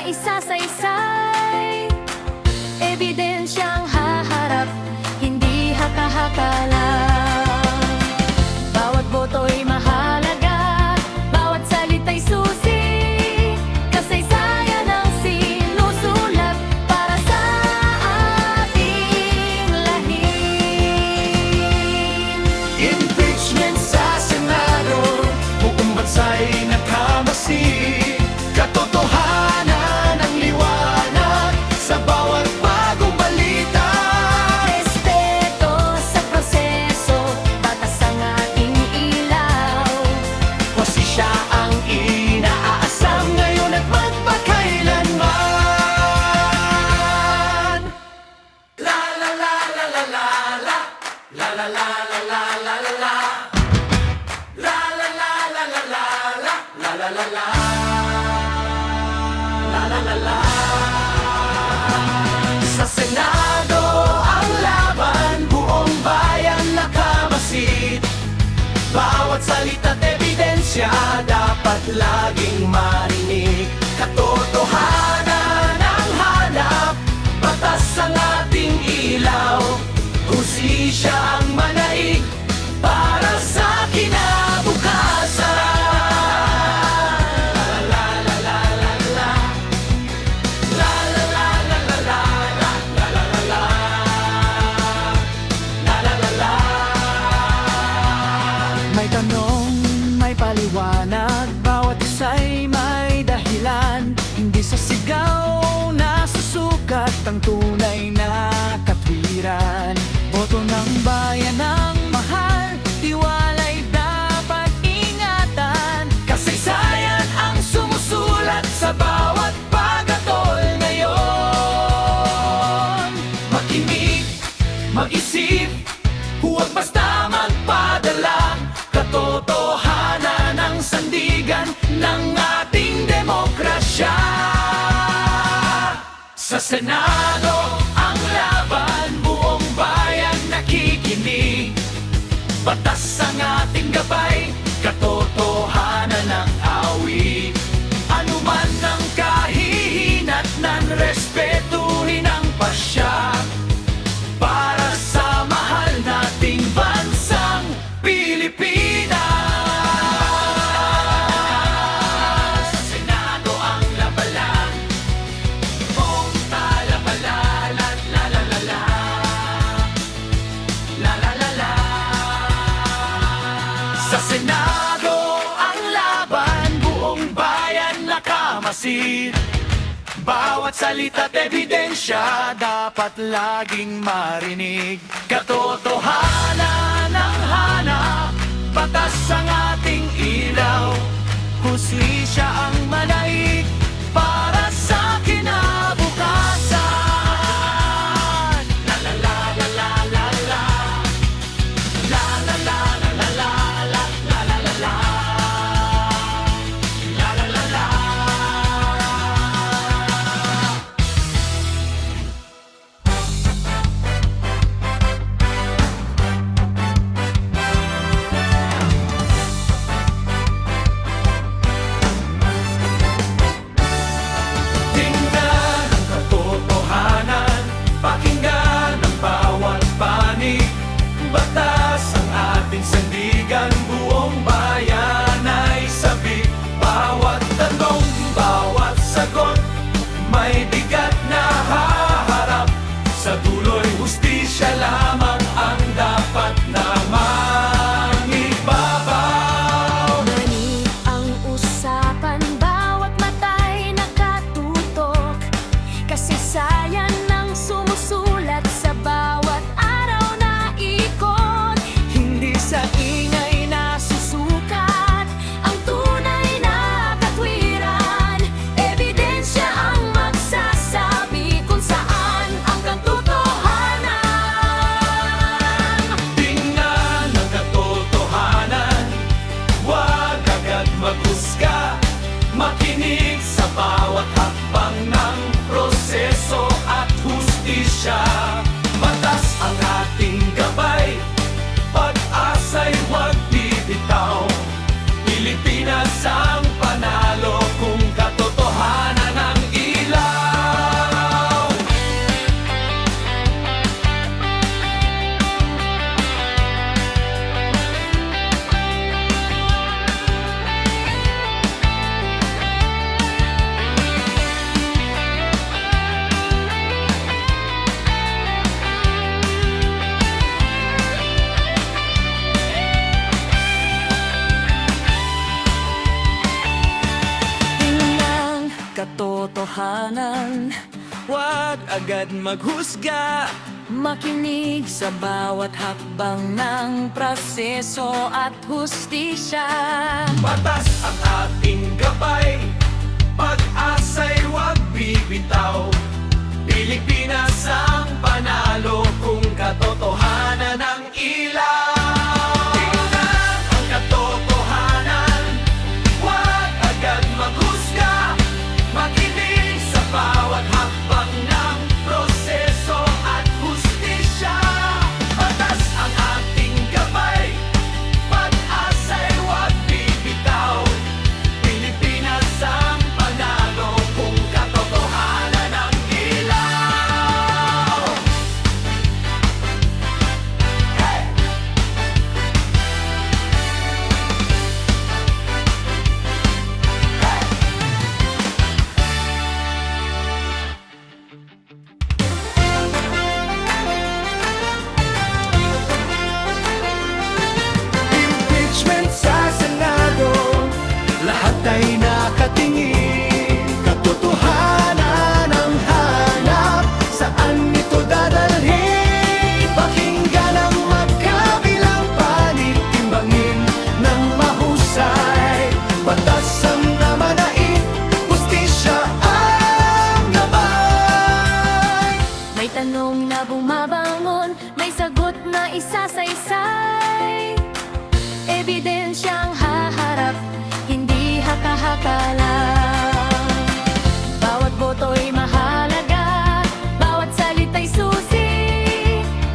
maisasaysay. Ebidensyang haharap, hindi haka-haka lang. Bawat boto'y mahalaga, bawat salita'y susi. Kasaysayan ang sinusulat para sa ating lahi. Impeachment sa Senado, buong bansa'y nakamasi. Katotohanan ang liwanag sa bawat bagong balita. Respeto sa proseso, batas ang ating ilaw. Hustisya ang inaasam ngayon at magpakailanman. La la la la la la la, la la la la la la la la, la la la la la la la, la la la la, la la la la. Sa Senado ang laban, buong bayan nakamasid. Bawat salita't ebidensya dapat laging marinig. Katotohanan ang hanap, batas ang ating ilaw. Hustisya ang manaig para sa kinabukasan. La la la la la, la la la la la la, la la la la, la la la la. May tanong, may paliwanag, bawat isa'y may dahilan. Hindi sa sigaw na susukat ang tunay na katwiran. Boto ng bayan ang mahal, tiwala'y dapat ingatan. Kasaysayan ang sumusulat sa bawat pagkatol ngayon. Makinig, mag-isip, huwag basta magpadala. Katotohanan ang sandigan ng ating demokrasya. Sa Senado ang laban, buong bayan nakikinig. Batas ang ating gabay, katotohanan ang awit. Ano man ang kahihinatnan, respetuhin ang pasya. Para sa mahal nating bansang Pilipinas. Sa Senado ang labanan, buong talapalalan, la la la la, la la la la. Sa Senado ang laban, buong bayan nakamasid. Bawat salita't ebidensya dapat laging marinig. Katotohanan ang hanap, batas ang ating ilaw. Hustisya ang manaig para sa kinabukasan. La la la la la la la, la la la la la la, la la la la la, la la la la. Tingnan ang katotohanan, pakinggan ang bawat panig. Batas ang ating sandigan, buong bayan ay sabik. Bawat tanong, bawat sagot, may bigat na haharap. Sa dulo'y hustisya lamang ang dapat na mangibabaw. Mani ang usapan, bawat mata'y nakatutok. Kasaysayan ang sumusulat sa bawat araw na ikot. Hindi sa ingay na Susukat ang tunay na katwiran. Ebidensya ang magsasabi kung saan ang katotohanan. Tingnan ang katotohanan, huwag agad maghusga. Makinig sa bawat hakbang ng proseso at hustisya. Batas ang ating gabay, pag-asa'y huwag bibitaw. Pilipinas ang panalo kung katotohanan ang katotohanan. Huwag agad maghusga, makinig sa bawat hakbang ng proseso at hustisya. Batas ang ating gabay, pag-asa'y huwag bibitaw. Pilipinas ang panalo kung katotohanan ang ilaw. Tingnan ang katotohanan, huwag agad maghusga, makinig sa bawat hakbang ng proseso at hustisya. Batas ang ating gabay, pag-asa'y huwag bibitaw. Pilipinas ang panalo kung katotohanan ang ilaw. Hey! Impeachment sa Senado, lahat ay nakatingin. Katotohanan ang hanap, saan ito dadalhin? Pakinggan ang magkabilang panig, timbangin ng mahusay. Batas ang namanain, hustisya ang gabay. May tanong na bumabangon, may sagot na isasaysay. Ebidensyang haharap, hindi haka-haka lang. Bawat boto'y mahalaga, bawat salita'y susi.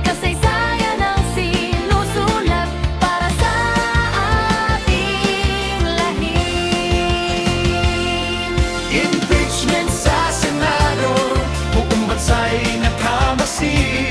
Kasaysayan ang sinusulat para sa ating lahin. Impeachment sa Senado, buong bansa'y nakamasid.